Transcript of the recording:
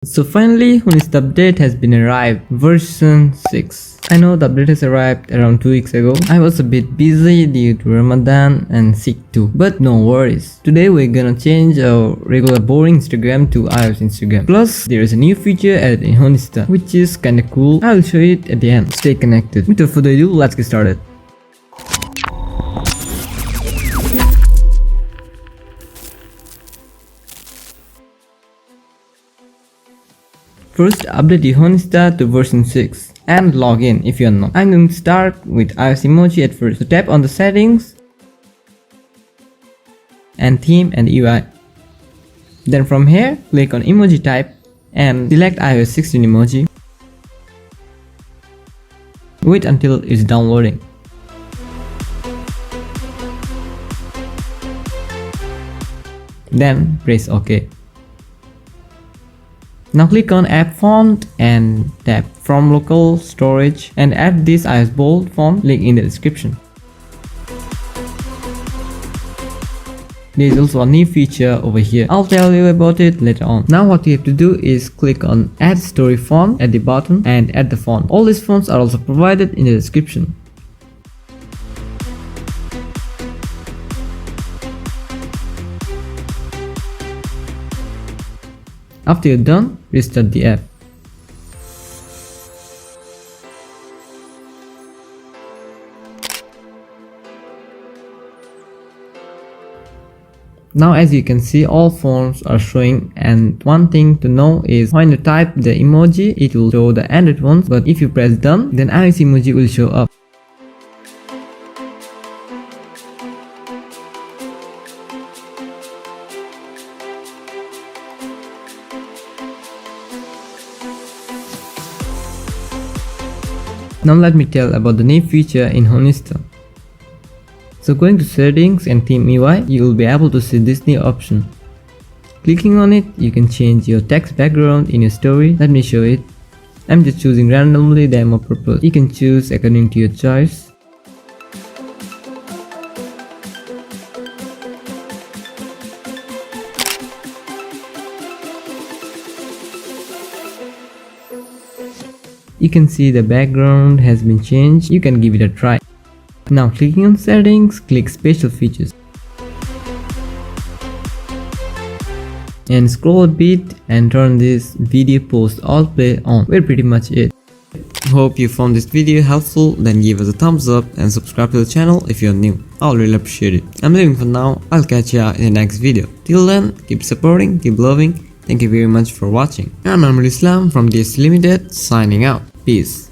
So finally, Honista update has been arrived, version 6. I know the update has arrived around 2 weeks ago. I was a bit busy due to Ramadan and sick too, but no worries. Today we're gonna change our regular boring Instagram to iOS Instagram. Plus, there is a new feature added in Honista, which is kinda cool. I'll show it at the end. Stay connected. Without further ado, let's get started. First, update the Honista to version 6 and log in if you're not. I'm going to start with iOS emoji at first. So tap on the settings and theme and UI. Then from here, click on emoji type and select iOS 16 emoji. Wait until it's downloading. Then press OK. Now click on app font and tap from local storage and add this iOS bold font link in the description. There is also a new feature over here. I'll tell you about it later on. Now what you have to do is click on add story font at the bottom and add the font. All these fonts are also provided in the description. After you're done, restart the app. Now as you can see, all fonts are showing, and one thing to know is when you type the emoji, it will show the Android ones, but if you press done, then iOS emoji will show up. Now let me tell about the new feature in Honista. So going to settings and theme UI, you will be able to see this new option. Clicking on it, you can change your text background in your story. Let me show it. I'm just choosing randomly demo purpose. You can choose according to your choice. You can see the background has been changed. You can give it a try. Now clicking on settings, click special features. And scroll a bit and turn this video post autoplay on. We're pretty much it. Hope you found this video helpful, then give us a thumbs up and subscribe to the channel if you're new. I'll really appreciate it. I'm leaving for now. I'll catch ya in the next video. Till then, keep supporting, keep loving. Thank you very much for watching. I'm Islam from theastltd signing out. Peace.